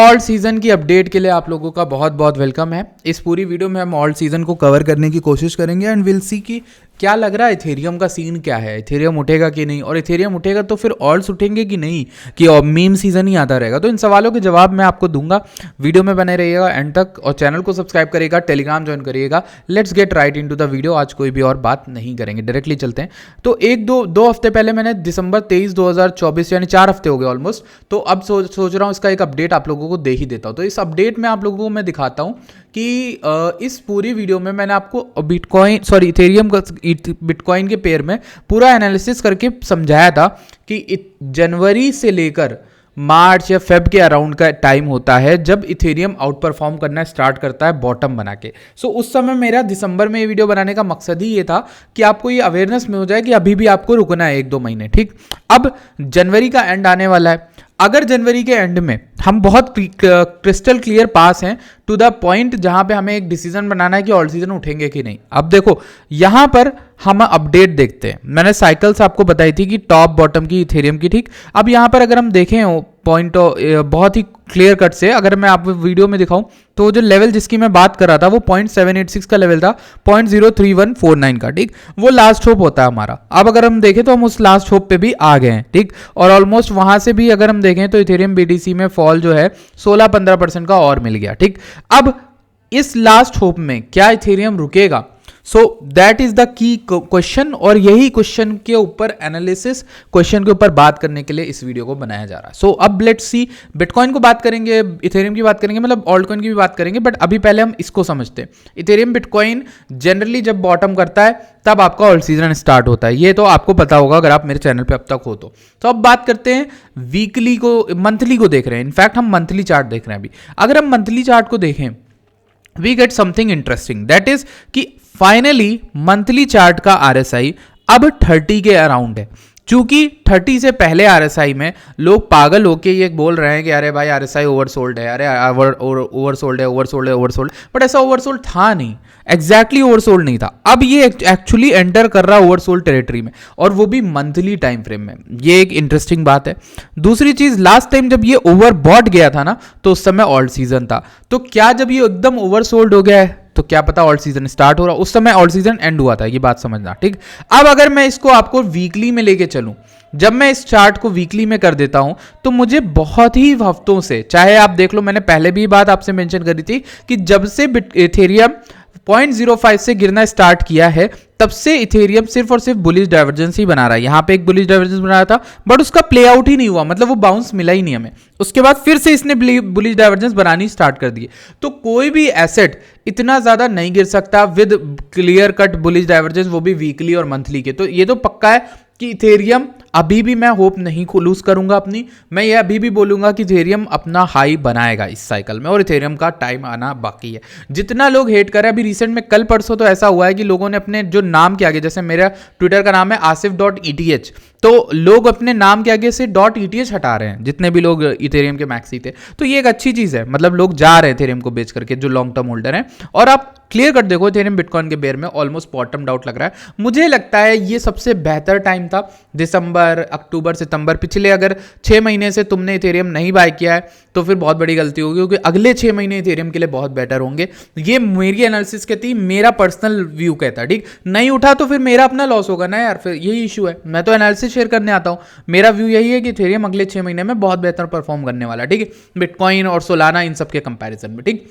Alt season की update के लिए आप लोगों का बहुत बहुत वेलकम है। इस पूरी वीडियो में हम ऑल्ट सीजन को कवर करने की कोशिश करेंगे एंड विल सी कि क्या लग रहा है इथेरियम का सीन क्या है, इथेरियम उठेगा कि नहीं, और इथेरियम उठेगा तो फिर ऑल्ट्स उठेंगे कि नहीं, कि मीम सीजन ही आता रहेगा। तो इन सवालों के जवाब मैं आपको दूंगा। वीडियो में बने रहिएगा एंड तक और चैनल को सब्सक्राइब करिएगा, टेलीग्राम ज्वाइन करिएगा। Let's get right into the video. आज कोई भी और बात नहीं करेंगे, डायरेक्टली चलते हैं। तो दो हफ्ते पहले मैंने दिसंबर 23 2024 यानी 4 हफ्ते हो गए ऑलमोस्ट, तो अब सोच रहा हूँ इसका एक अपडेट आप लोगों को दे ही देता हूँ। तो इस अपडेट में आप लोगों को मैं दिखाता हूँ कि इस पूरी वीडियो में मैंने आपको इथेरियम बिटकॉइन के पेयर में पूरा एनालिसिस करके समझाया था कि जनवरी से लेकर मार्च या फेब के अराउंड का टाइम होता है जब इथेरियम आउट परफॉर्म करना स्टार्ट करता है बॉटम बना के। सो उस समय मेरा दिसंबर में ये वीडियो बनाने का मकसद ही ये था कि आपको ये अवेयरनेस में हो जाए कि अभी भी आपको रुकना है 1-2 महीने। ठीक, अब जनवरी का एंड आने वाला है। अगर जनवरी के एंड में हम बहुत क्रिस्टल क्लियर पास हैं टू द पॉइंट जहां पे हमें एक डिसीजन बनाना है कि ऑल सीजन उठेंगे कि नहीं। अब देखो यहां पर हम अपडेट देखते हैं। मैंने साइकिल्स आपको बताई थी कि टॉप बॉटम की इथेरियम की। ठीक, अब यहां पर अगर हम देखें पॉइंट बहुत ही क्लियर कट से, अगर मैं आपको वीडियो में दिखाऊं तो जो लेवल जिसकी मैं बात कर रहा था वो 0.786 का लेवल था, 0.03149 का। ठीक, वो लास्ट होप होता है हमारा। अब अगर हम देखें तो हम उस लास्ट होप पे भी आ गए हैं। ठीक, और ऑलमोस्ट वहां से भी अगर हम देखें तो इथेरियम बीटीसी में फॉल जो है 16-15% का और मिल गया। ठीक, अब इस लास्ट होप में क्या इथेरियम रुकेगा? So that is the key question, और यही क्वेश्चन के ऊपर एनालिसिस, क्वेश्चन के ऊपर बात करने के लिए इस वीडियो को बनाया जा रहा है। सो अब लेट्स सी, बिटकॉइन को बात करेंगे, इथेरियम की बात करेंगे, मतलब ऑल्ट कॉइन की भी बात करेंगे, बट अभी पहले हम इसको समझते हैं। इथेरियम बिटकॉइन जनरली जब बॉटम करता है तब आपका ऑल्ट सीजन स्टार्ट होता है। ये तो आपको पता होगा अगर आप मेरे चैनल पे अब तक हो तो। अब बात करते हैं वीकली को, मंथली को देख रहे हैं। इनफैक्ट हम मंथली चार्ट देख रहे हैं अभी। अगर हम मंथली चार्ट को देखें we get something interesting, that is कि फाइनली मंथली चार्ट का आरएसआई अब 30 के अराउंड है। चूंकि 30 से पहले आरएसआई में लोग पागल होके ये बोल रहे हैं कि अरे भाई आरएसआई ओवरसोल्ड है, अरे ओवरसोल्ड है, बट ऐसा ओवरसोल्ड था नहीं, एग्जैक्टली ओवरसोल्ड नहीं था। अब ये एक्चुअली एंटर कर रहा ओवरसोल्ड टेरिटरी में, और वो भी मंथली टाइम फ्रेम में। ये एक इंटरेस्टिंग बात है। दूसरी चीज, लास्ट टाइम जब ये ओवरबॉट गया था ना तो उस समय ऑल्ट सीजन था। तो क्या जब ये एकदम ओवरसोल्ड हो गया है तो क्या पता ऑल्ट सीजन स्टार्ट हो रहा, उस समय ऑल्ट सीजन एंड हुआ था, ये बात समझना। ठीक, अब अगर मैं इसको आपको वीकली में लेके चलूं, जब मैं इस चार्ट को वीकली में कर देता हूं तो मुझे बहुत ही हफ्तों से, चाहे आप देख लो, मैंने पहले भी बात आपसे मेंशन करी थी कि जब से इथेरियम 0.05 से गिरना स्टार्ट किया है तब से इथेरियम सिर्फ और सिर्फ बुलिश डाइवर्जेंस ही बना रहा है। यहां पे एक बुलिश डाइवर्जेंस बनाया था बट उसका प्ले आउट ही नहीं हुआ, मतलब वो बाउंस मिला ही नहीं हमें। उसके बाद फिर से इसने बुलिश डाइवर्जेंस बनानी स्टार्ट कर दी। तो कोई भी एसेट इतना ज्यादा नहीं गिर सकता with clear cut bullish divergence, वो भी वीकली और मंथली के। तो ये तो पक्का है कि इथेरियम अभी भी, मैं होप नहीं लूज करूंगा अपनी, मैं ये अभी भी बोलूंगा कि इथेरियम अपना हाई बनाएगा इस साइकिल में, और इथेरियम का टाइम आना बाकी है। जितना लोग हेट कर रहे हैं अभी रिसेंट में, कल परसों तो ऐसा हुआ है कि लोगों ने अपने जो नाम के आगे, जैसे मेरा ट्विटर का नाम है asif.eth, तो लोग अपने नाम के आगे से .eth हटा रहे हैं, जितने भी लोग इथेरियम के मैक्सी थे। तो ये एक अच्छी चीज है, मतलब लोग जा रहे हैं इथेरियम को बेच करके, जो लॉन्ग टर्म होल्डर हैं। और आप क्लियर कर देखो इथेरियम बिटकॉइन के बेयर में ऑलमोस्ट बॉटम आउट लग रहा है। मुझे लगता है ये सबसे बेहतर टाइम था, दिसंबर, अक्टूबर, सितंबर। पिछले अगर 6 महीने से तुमने इथेरियम नहीं बाय किया है तो फिर बहुत बड़ी गलती होगी, क्योंकि अगले 6 महीने इथेरियम के लिए बहुत बेटर होंगे। ये मेरी एनालिसिस कहती, मेरा पर्सनल व्यू कहता है। ठीक, नहीं उठा तो फिर मेरा अपना लॉस होगा ना यार, फिर यही इशू है। मैं तो एनालिसिस शेयर करने आता हूं, मेरा व्यू यही है कि इथेरियम अगले 6 महीने में बहुत बेहतर परफॉर्म करने वाला है। ठीक है, बिटकॉइन और सोलाना इन सब के कंपैरिजन में। ठीक,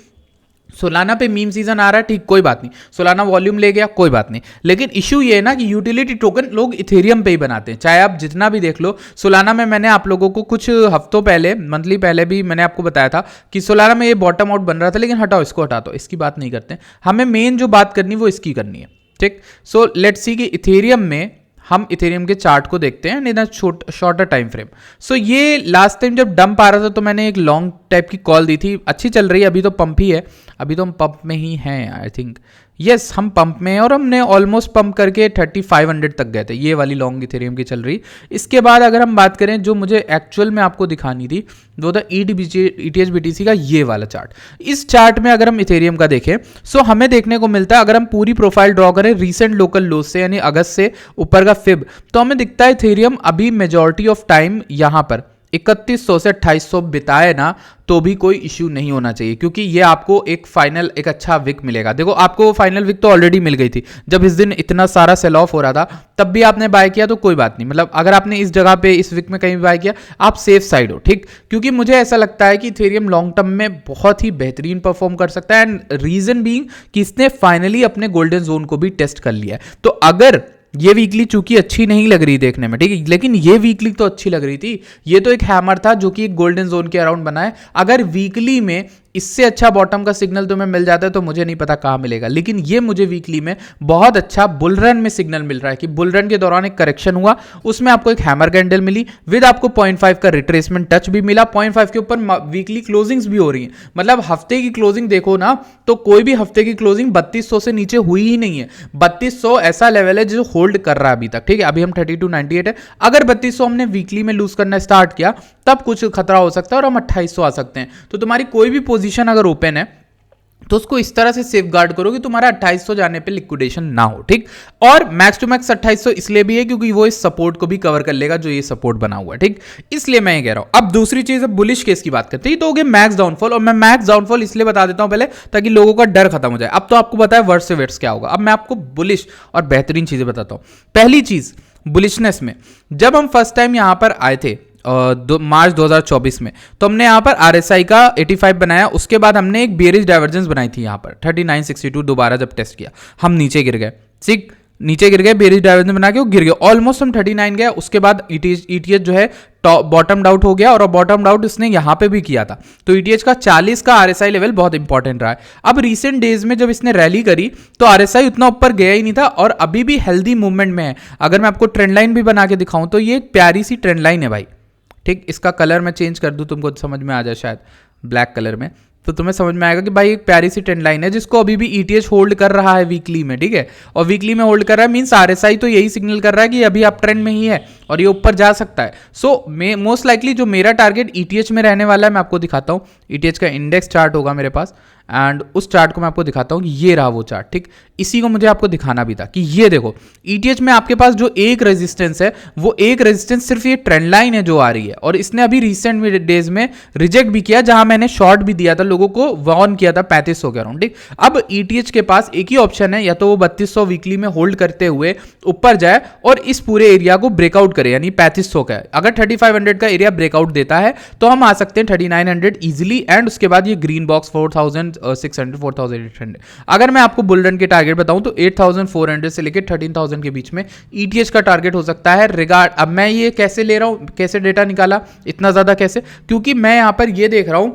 सोलाना पे मीम सीजन आ रहा है, ठीक, कोई बात नहीं, सोलाना वॉल्यूम ले गया, कोई बात नहीं, लेकिन इशू ये है ना कि यूटिलिटी टोकन लोग इथेरियम पे ही बनाते हैं। चाहे आप जितना भी देख लो, सोलाना में मैंने आप लोगों को कुछ हफ्तों पहले, मंथली पहले भी मैंने आपको बताया था कि सोलाना में ये बॉटम आउट बन रहा था, लेकिन हटाओ, इसको हटा दो, इसकी बात नहीं करते। हमें मेन जो बात करनी वो इसकी करनी है। ठीक, सो लेट्स सी कि इथेरियम में हम इथेरियम के चार्ट को देखते हैं इन शॉर्टर टाइम फ्रेम। सो ये लास्ट टाइम जब डंप आ रहा था तो मैंने एक लॉन्ग टाइप की कॉल दी थी, अच्छी चल रही है, अभी तो पंप ही है, अभी तो हम पंप में ही हैं आई थिंक, यस हम पंप में हैं, और हमने ऑलमोस्ट पंप करके 3500 तक गए थे। ये वाली लॉन्ग इथेरियम की चल रही। इसके बाद अगर हम बात करें जो मुझे एक्चुअल में आपको दिखानी थी वो था ETH BTC का ये वाला चार्ट। इस चार्ट में अगर हम इथेरियम का देखें सो हमें देखने को मिलता है, अगर हम पूरी प्रोफाइल ड्रॉ करें रीसेंट लोकल लो से, यानी अगस्त से ऊपर का फिब, तो हमें दिखता है इथेरियम अभी मेजॉरिटी ऑफ टाइम यहाँ पर 3100 से 2800 बिताए ना तो भी कोई इश्यू नहीं होना चाहिए, क्योंकि ये आपको एक अच्छा विक मिलेगा। देखो आपको वो फाइनल विक तो ऑलरेडी मिल गई थी, जब इस दिन इतना सारा सेल ऑफ हो रहा था तब भी आपने बाय किया तो कोई बात नहीं। मतलब अगर आपने इस जगह पे इस विक में कहीं भी बाय किया आप सेफ साइड हो, ठीक। क्योंकि मुझे ऐसा लगता है कि इथेरियम लॉन्ग टर्म में बहुत ही बेहतरीन परफॉर्म कर सकता है, एंड रीजन बीइंग कि इसने फाइनली अपने गोल्डन जोन को भी टेस्ट कर लिया है। तो अगर ये वीकली चूंकि अच्छी नहीं लग रही देखने में, ठीक है, लेकिन ये वीकली तो अच्छी लग रही थी। ये तो एक हैमर था जो कि एक गोल्डन जोन के अराउंड बना है। अगर वीकली में इससे अच्छा बॉटम का सिग्नल तुम्हें मिल जाता है तो मुझे नहीं पता कहां मिलेगा, लेकिन ये मुझे वीकली में बहुत अच्छा बुल रन में सिग्नल मिल रहा है कि बुल रन के दौरान एक करेक्शन हुआ, उसमें आपको एक हैमर कैंडल मिली विद आपको 0.5 का रिट्रेसमेंट टच भी मिला। 0.5 के ऊपर वीकली क्लोजिंग्स भी हो रही हैं। मतलब हफ्ते की क्लोजिंग देखो ना तो कोई भी हफ्ते की क्लोजिंग 3200 से नीचे हुई ही नहीं है। 3200 ऐसा लेवल है जो होल्ड कर रहा है अभी तक, ठीक है। अभी हम 3298 है। अगर 3200 हमने वीकली में लूज करना स्टार्ट किया तब कुछ खतरा हो सकता है और हम 2800 आ सकते हैं। तो तुम्हारी कोई भी पोजीशन अगर ओपन है तो उसको इस तरह से सेफ गार्ड करो कि तुम्हारा 2800 जाने पे लिक्विडेशन ना हो, ठीक। और मैक्स टू मैक्स 2800 इसलिए भी है क्योंकि वो इस सपोर्ट को भी कवर कर लेगा जो ये सपोर्ट बना हुआ है, ठीक। इसलिए मैं ये कह रहा हूं। अब दूसरी चीज, अब बुलिश केस की बात करते हैं तो हो गया मैक्स डाउनफॉल, और मैं मैक्स डाउनफॉल इसलिए बता देता हूं पहले ताकि लोगों का डर खत्म हो जाए। अब तो आपको पता है वर्स्ट से वर्स्ट क्या होगा। अब मैं आपको बुलिश और बेहतरीन चीजें बताता हूं। पहली चीज बुलिशनेस में, जब हम फर्स्ट टाइम यहां पर आए थे मार्च 2024 में, तो हमने यहाँ पर RSI का 85 बनाया। उसके बाद हमने एक बेरिश डाइवर्जेंस बनाई थी यहाँ पर 3962। दोबारा जब टेस्ट किया हम नीचे गिर गए, ठीक, नीचे गिर गए। बेरिश डाइवर्जेंस बना के वो गिर गए, ऑलमोस्ट हम 39 गए। उसके बाद ETH जो है बॉटम आउट हो गया, और बॉटम आउट इसने यहां पे भी किया था। तो ETH का 40 का RSI लेवल बहुत इंपॉर्टेंट रहा है। अब रीसेंट डेज में जब इसने रैली करी तो RSI उतना ऊपर गया ही नहीं था और अभी भी हेल्दी मूवमेंट में है। अगर मैं आपको ट्रेंड लाइन भी बना के दिखाऊं तो ये एक प्यारी सी ट्रेंड लाइन है भाई, ठीक। इसका कलर मैं चेंज कर दूं तुमको समझ में आ जाए, शायद ब्लैक कलर में, तो तुम्हें समझ में आएगा कि भाई एक प्यारी सी ट्रेंड लाइन है जिसको अभी भी ETH होल्ड कर रहा है वीकली में, ठीक है। और वीकली में होल्ड कर रहा है मींस RSI तो यही सिग्नल कर रहा है कि अभी आप ट्रेंड में ही है और ये ऊपर जा सकता है। सो मोस्ट लाइकली जो मेरा टारगेट ETH में रहने वाला है मैं आपको दिखाता हूँ। ETH का इंडेक्स चार्ट होगा मेरे पास, एंड उस चार्ट को मैं आपको दिखाता हूँ। ये रहा वो चार्ट, ठीक। इसी को मुझे आपको दिखाना भी था कि ये देखो ETH में आपके पास जो एक रेजिस्टेंस है वो एक रेजिस्टेंस सिर्फ ये ट्रेंड लाइन है जो आ रही है, और इसने अभी रिसेंट डेज में रिजेक्ट भी किया जहां मैंने शॉर्ट भी दिया था, लोगों को वार्न किया था 3500 के अराउंड, ठीक। अब ETH के पास एक ही ऑप्शन है, या तो वो 3200 वीकली में होल्ड करते हुए ऊपर जाए और इस पूरे एरिया को ब्रेकआउट करे, यानी 3500 का। अगर 3500 का एरिया ब्रेकआउट देता है तो हम आ सकते हैं 3900 इजिली, एंड उसके बाद ये ग्रीन बॉक्स 4600 4800। अगर मैं आपको बुल रन के टारगेट बताऊं तो 8400 से लेकर 13000 के बीच में ETH का टारगेट हो सकता है। रिगार्ड अब मैं ये कैसे ले रहा हूं, कैसे डेटा निकाला इतना ज्यादा कैसे, क्योंकि मैं यहां पर ये देख रहा हूं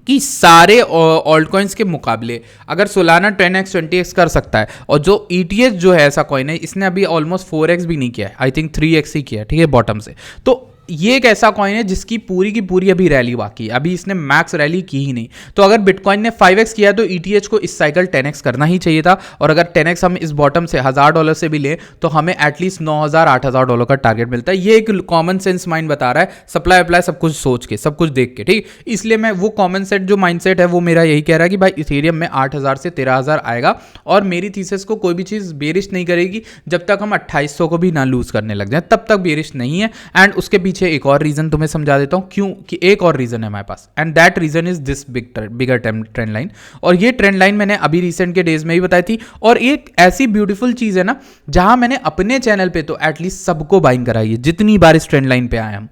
कि सारे ऑल्ट कॉइन्स के मुकाबले अगर सोलाना 10x 20x कर सकता है, और जो ETH जो है ऐसा कॉइन है इसने अभी ऑलमोस्ट 4x भी नहीं किया है, आई थिंक 3x ही किया है, ठीक है, बॉटम से। तो ये एक ऐसा कॉइन है जिसकी पूरी की पूरी अभी रैली बाकी है, अभी इसने मैक्स रैली की ही नहीं। तो अगर बिटकॉइन ने 5x किया तो ETH को इस साइकिल 10x करना ही चाहिए था, और अगर 10x हम इस बॉटम से $1000 से भी लें तो हमें एटलीस्ट $9000-8000 का टारगेट मिलता है। ये एक कॉमन सेंस माइंड बता रहा है, सप्लाई अप्लाई सब कुछ सोच के, सब कुछ देख के, ठीक। इसलिए मैं वो कॉमन सेट जो माइंडसेट है वो मेरा यही कह रहा है कि भाई इथेरियम में 8000 से 13000 आएगा, और मेरी थीसिस को कोई भी चीज़ बेरिश नहीं करेगी जब तक हम 2800 को भी ना लूज करने लग जाए, तब तक बेरिश नहीं है। एंड उसके पीछे एक और रीजन तुम्हें समझा देता हूं क्यों, कि एक और रीजन है हमारे पास, and that reason is this bigger trend line. और ये ट्रेंड लाइन मैंने अभी रिसेंट के डेज में ही बताई थी, और एक ऐसी ब्यूटीफुल चीज है ना जहां मैंने अपने चैनल पे तो एटलीस्ट सबको बाइंग कराई है। जितनी बार इस ट्रेंड लाइन पे आए हम,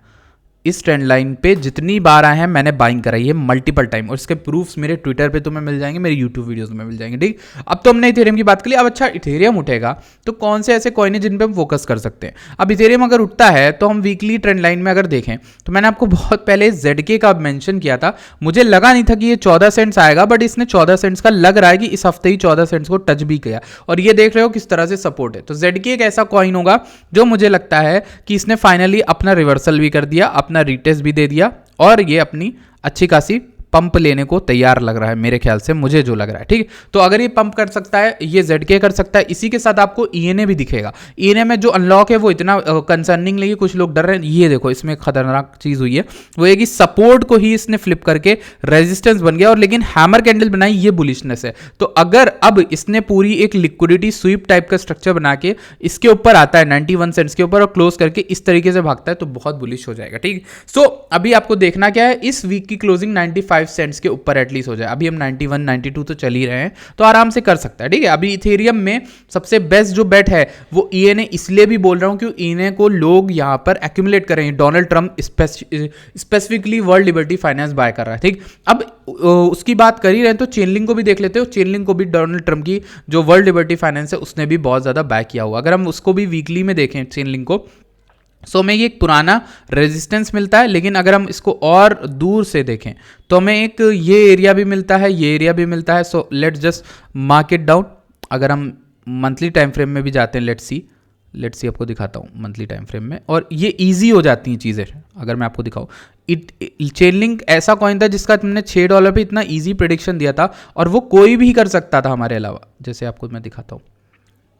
इस ट्रेंड लाइन पे जितनी बार आए हैं मैंने बाइंग कराई है मल्टीपल टाइम, और इसके प्रूफ्स मेरे ट्विटर पे तुम्हें मिल जाएंगे, मेरे यूट्यूब वीडियोस में मिल जाएंगे, ठीक। अब तो हमने इथेरियम की बात कर ली। अब अच्छा इथेरियम उठेगा तो कौन से ऐसे कॉइन है जिन पे हम फोकस कर सकते हैं। अब इथेरियम अगर उठता है तो हम वीकली ट्रेंड लाइन में अगर देखें तो मैंने आपको बहुत पहले ZK का मेंशन किया था, मुझे लगा नहीं था कि ये 14 सेंट्स आएगा, बट इसने 14 सेंट्स का लग रहा है कि इस हफ्ते ही 14 सेंट्स को टच भी किया, और ये देख रहे हो किस तरह से सपोर्ट है। तो ZK एक ऐसा कॉइन होगा जो मुझे लगता है कि इसने फाइनली अपना रिवर्सल भी कर दिया, अपना रीटेस्ट भी दे दिया, और ये अपनी अच्छी खासी पंप लेने को तैयार लग रहा है मेरे ख्याल से, मुझे जो लग रहा है, ठीक। तो अगर ये पंप कर सकता है, ये ZK कर सकता है, इसी के साथ आपको ENA भी दिखेगा। ENA में जो अनलॉक है वो इतना कंसर्निंग नहीं है, कुछ लोग डर रहे हैं। ये देखो इसमें एक खतरनाक चीज हुई है, वो है कि सपोर्ट को ही इसने फ्लिप करके रेजिस्टेंस बन गया, और लेकिन हैमर कैंडल बनाई, ये बुलिशनेस है। तो अगर अब इसने पूरी एक लिक्विडिटी स्वीप टाइप का स्ट्रक्चर बना के इसके ऊपर आता है 91 सेंट्स के ऊपर और क्लोज करके इस तरीके से भागता है, तो बहुत बुलिश हो जाएगा, ठीक। सो अभी आपको देखना क्या है, इस वीक की क्लोजिंग 95 सेंट्स के ऊपर एटलीस्ट हो जाए। अभी हम 91 92 तो चल ही रहे हैं, तो आराम से कर सकता है, ठीक है। अभी इथेरियम में सबसे बेस्ट जो बेट है वो ENA, इसलिए भी बोल रहा हूं क्योंकि ENA को लोग यहां पर एक्यूमुलेट करेंगे। Donald Trump specifically World Liberty Finance buy कर रहा है, ठीक। अब उसकी बात कर ही रहे हैं तो चेनलिंक को भी देख लेते हो। चेनलिंक को भी डोनाल्ड ट्रंप की जो वर्ल्ड लिबर्टी फाइनेंस है उसने भी बहुत ज्यादा बाय किया हुआ। अगर हम उसको भी वीकली में देखें चेनलिंक को, सो हमें ये एक पुराना रेजिस्टेंस मिलता है, लेकिन अगर हम इसको और दूर से देखें तो हमें एक ये एरिया भी मिलता है, ये एरिया भी मिलता है। So let's just mark it down. अगर हम मंथली टाइम फ्रेम में भी जाते हैं, लेट्स सी आपको दिखाता हूँ मंथली टाइम फ्रेम में, और ये इजी हो जाती हैं चीज़ें। अगर मैं आपको दिखाऊँ, चेनलिंक ऐसा कॉइन था जिसका तुमने $6 पे इतना इजी प्रेडिक्शन दिया था, और वो कोई भी कर सकता था हमारे अलावा। जैसे आपको मैं दिखाता हूँ,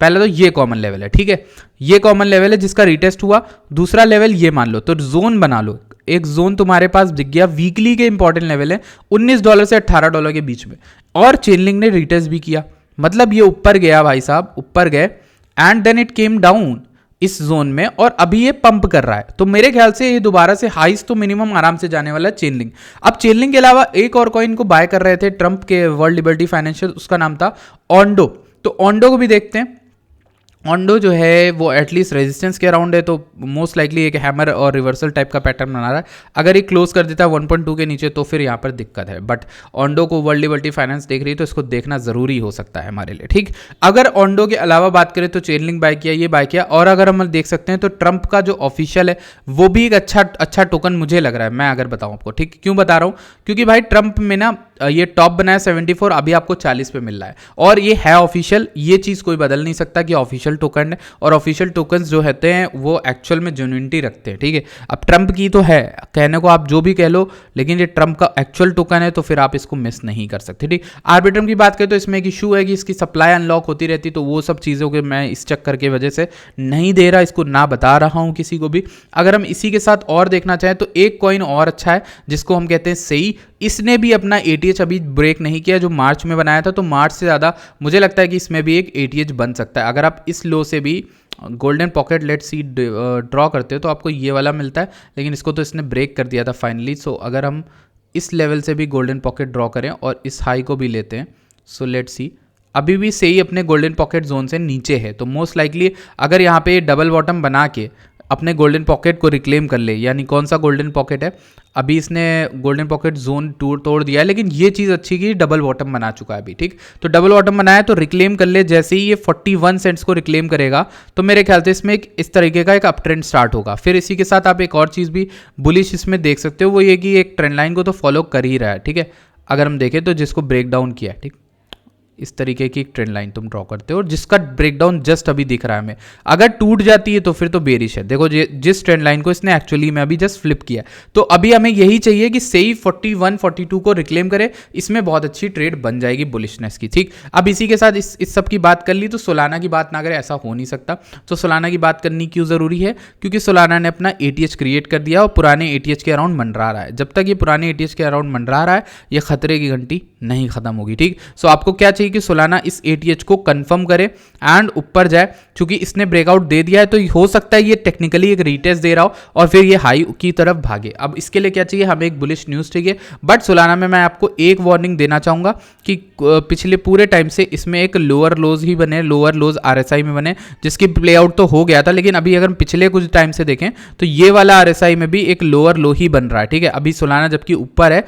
पहले तो ये कॉमन लेवल है, ठीक है, ये कॉमन लेवल है जिसका रिटेस्ट हुआ। दूसरा लेवल ये मान लो, तो जोन बना लो, एक जोन तुम्हारे पास दिख गया। वीकली के इंपॉर्टेंट लेवल है $19 से $18 के बीच में, और चेनलिंक ने रिटेस्ट भी किया, मतलब ये ऊपर गया भाई साहब, ऊपर गए, and then it came down इस जोन में, और अभी ये पंप कर रहा है। तो मेरे ख्याल से ये दोबारा से हाइस तो मिनिमम आराम से जाने वाला है चेनलिंक। अब चेनलिंक के अलावा एक और कॉइन को बाय कर रहे थे ट्रंप के वर्ल्ड लिबर्टी फाइनेंशियल, उसका नाम था ऑन्डो। तो ऑन्डो को भी देखते हैं। ऑन्डो जो है वो एटलीस्ट रेजिस्टेंस के अराउंड है, तो मोस्ट लाइकली एक हैमर और रिवर्सल टाइप का पैटर्न बना रहा है। अगर ये क्लोज कर देता है 1.2 के नीचे तो फिर यहाँ पर दिक्कत है, बट ऑन्डो को वर्ल्ड लिबर्टी फाइनेंस देख रही है तो इसको देखना जरूरी हो सकता है हमारे लिए, ठीक। अगर ऑन्डो के अलावा बात करें तो चेनलिंक बाय किया, ये बाय किया, और अगर हम देख सकते हैं तो ट्रंप का जो ऑफिशियल है वो भी एक अच्छा टोकन मुझे लग रहा है, मैं अगर बताऊँ आपको, ठीक। क्यों बता रहा हूँ, क्योंकि भाई ट्रंप में ना ये टॉप बनाया 74, अभी आपको 40 पे मिल रहा है, और ये है ऑफिशियल, ये चीज़ कोई बदल नहीं सकता कि ऑफिशियल टोकन है, और ऑफिशियल टोकन्स जो होते हैं वो एक्चुअल में जेन्युइनिटी रखते हैं, ठीक है। अब ट्रंप की तो है, कहने को आप जो भी कह लो, लेकिन ये ट्रंप का एक्चुअल टोकन है तो फिर आप इसको मिस नहीं कर सकते, ठीक। आर्बिट्रम की बात करें तो इसमें एक इशू है कि इसकी सप्लाई अनलॉक होती रहती, तो वो सब चीज़ों के मैं इस चक्कर की वजह से नहीं दे रहा, इसको ना बता रहा हूँ किसी को भी। अगर हम इसी के साथ और देखना चाहें तो एक कॉइन और अच्छा है जिसको हम कहते हैं सही, इसने भी अपना ATH अभी ब्रेक नहीं किया जो मार्च में बनाया था, तो मार्च से ज़्यादा मुझे लगता है कि इसमें भी एक ATH बन सकता है। अगर आप इस लो से भी golden pocket let's see draw करते हो तो आपको ये वाला मिलता है, लेकिन इसको तो इसने ब्रेक कर दिया था फाइनली। सो अगर हम इस लेवल से भी गोल्डन पॉकेट ड्रॉ करें और इस हाई को भी लेते हैं, सो लेट्स सी अभी भी सही अपने गोल्डन पॉकेट जोन से नीचे है, तो मोस्ट लाइकली अगर यहाँ पे डबल बॉटम बना के अपने गोल्डन पॉकेट को रिक्लेम कर ले, यानी कौन सा गोल्डन पॉकेट है, अभी इसने गोल्डन पॉकेट जोन तोड़ दिया है, लेकिन ये चीज़ अच्छी की डबल बॉटम बना चुका है अभी, ठीक। तो डबल बॉटम बनाया तो रिक्लेम कर ले, जैसे ही ये 41 सेंट्स को रिक्लेम करेगा तो मेरे ख्याल से इसमें एक इस तरीके का एक अप ट्रेंड स्टार्ट होगा। फिर इसी के साथ आप एक और चीज़ भी बुलिश इसमें देख सकते हो, वो ये कि एक ट्रेंड लाइन को तो फॉलो कर ही रहा है, ठीक है। अगर हम देखें तो जिसको ब्रेक डाउन किया है, ठीक, इस तरीके की एक ट्रेंड लाइन तुम ड्रॉ करते हो और जिसका ब्रेकडाउन जस्ट अभी दिख रहा है हमें। अगर टूट जाती है तो फिर तो बेरिश है। देखो जिस ट्रेंड लाइन को इसने एक्चुअली में अभी जस्ट फ्लिप किया, तो अभी हमें यही चाहिए कि सही 41 42 को रिक्लेम करे, इसमें बहुत अच्छी ट्रेड बन जाएगी बुलिशनेस की, ठीक। अब इसी के साथ इस सब की बात कर ली, तो सोलाना की बात ना करें ऐसा हो नहीं सकता। तो सोलाना की बात करनी क्यों जरूरी है, क्योंकि सोलाना ने अपना ATH क्रिएट कर दिया और पुराने ATH के अराउंड मंडरा रहा है। जब तक ये पुराने ATH के अराउंड मंडरा रहा है ये खतरे की घंटी नहीं खत्म होगी, ठीक। सो आपको क्या चाहिए कि सोलाना इस ATH को कंफर्म करे एंड ऊपर जाए, क्योंकि इसने ब्रेकआउट दे दिया है तो हो सकता है ये टेक्निकली एक रीटेस्ट दे रहा हो और फिर ये हाई की तरफ भागे। अब इसके लिए क्या चाहिए, हमें एक बुलिश न्यूज चाहिए। बट सोलाना में मैं आपको एक वार्निंग देना चाहूंगा कि पिछले पूरे टाइम से इसमें एक लोअर लोज ही बने, लोअर लोज RSI में बने, जिसकी प्ले आउट तो हो गया था, लेकिन अभी अगर हम पिछले कुछ टाइम से देखें तो ये वाला RSI में भी एक लोअर लो ही बन रहा है, ठीक है। अभी सोलाना जबकि ऊपर है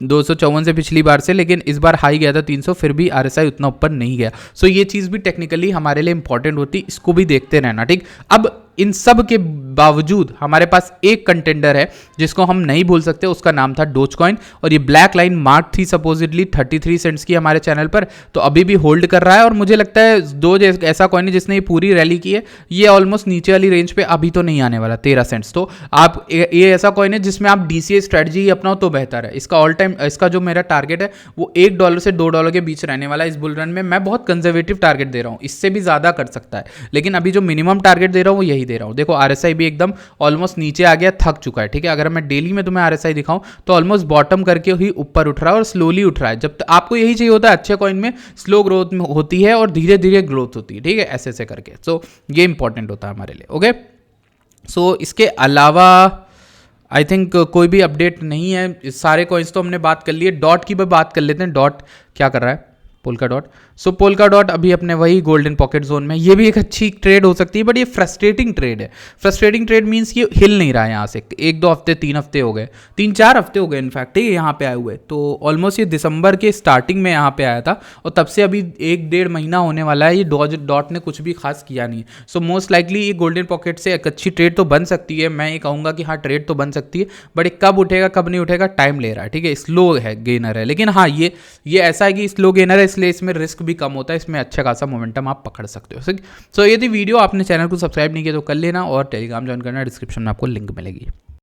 254 से पिछली बार से, लेकिन इस बार हाई गया था 300, फिर भी RSI उतना ऊपर नहीं गया। सो ये चीज़ भी टेक्निकली हमारे लिए इंपॉर्टेंट होती, इसको भी देखते रहना, ठीक। अब इन सब के बावजूद हमारे पास एक कंटेंडर है जिसको हम नहीं भूल सकते, उसका नाम था डोजकॉइन, और ये ब्लैक लाइन मार्क थी सपोजिटली 33 सेंट्स की हमारे चैनल पर, तो अभी भी होल्ड कर रहा है। और मुझे लगता है डोज ऐसा कॉइन है जिसने ये पूरी रैली की है, ये ऑलमोस्ट नीचे वाली रेंज पे अभी तो नहीं आने वाला 13 सेंट्स। तो आप ये ऐसा कॉइन है जिसमें आप DCA स्ट्रेटजी ही अपनाओ तो बेहतर है। इसका ऑल टाइम, इसका जो मेरा टारगेट है वो $1 से $2 के बीच रहने वाला है इस बुल रन में। मैं बहुत कंजर्वेटिव टारगेट दे रहा हूँ, इससे भी ज़्यादा कर सकता है, लेकिन अभी जो मिनिमम टारगेट दे रहा हूँ वो यही दे रहा हूँ। देखो RSI भी एकदम ऑलमोस्ट नीचे आ गया, थक चुका है, ठीक है। अगर मैं डेली में तुम्हें RSI दिखाऊं तो ऑलमोस्ट बॉटम करके ही ऊपर उठ रहा है और स्लोली उठ रहा है। जब आपको यही चाहिए होता है, अच्छे कॉइन में स्लो ग्रोथ होती है और धीरे धीरे ग्रोथ होती है, ठीक है, ऐसे ऐसे करके। सो ये इंपॉर्टेंट होता है हमारे लिए। ओके, सो इसके अलावा आई थिंक कोई भी अपडेट नहीं है। सारे कॉइन्स तो हमने बात कर लिए। डॉट की भी बात कर लेते हैं। डॉट क्या कर रहा है, पोल्का डॉट। सो पोल्का डॉट अभी अपने वही गोल्डन पॉकेट जोन में, ये भी एक अच्छी ट्रेड हो सकती है, बट ये फ्रस्ट्रेटिंग ट्रेड है। फ्रस्ट्रेटिंग ट्रेड मीन्स कि हिल नहीं रहा है यहाँ से, 1-2 हफ्ते, 3 हफ्ते हो गए, 3-4 हफ्ते हो गए इनफैक्ट, ठीक है, यहाँ पे आए हुए। तो ऑलमोस्ट ये दिसंबर के स्टार्टिंग में यहाँ पे आया था और तब से अभी 1-1.5 महीना होने वाला है, ये डॉट ने कुछ भी खास किया नहीं। सो मोस्ट लाइकली ये गोल्डन पॉकेट से एक अच्छी ट्रेड तो बन सकती है। मैं ये कहूँगा कि हाँ, ट्रेड तो बन सकती है, बट ये कब उठेगा कब नहीं उठेगा टाइम ले रहा है, ठीक है। स्लो है, गेनर है, लेकिन हाँ ये ऐसा है कि स्लो गेनर है, इसलिए इसमें रिस्क भी कम होता है, इसमें अच्छा खासा मोमेंटम आप पकड़ सकते हो। सो ये थी वीडियो। आपने चैनल को सब्सक्राइब नहीं किया तो कर लेना, और टेलीग्राम ज्वाइन करना, डिस्क्रिप्शन में आपको लिंक मिलेगी।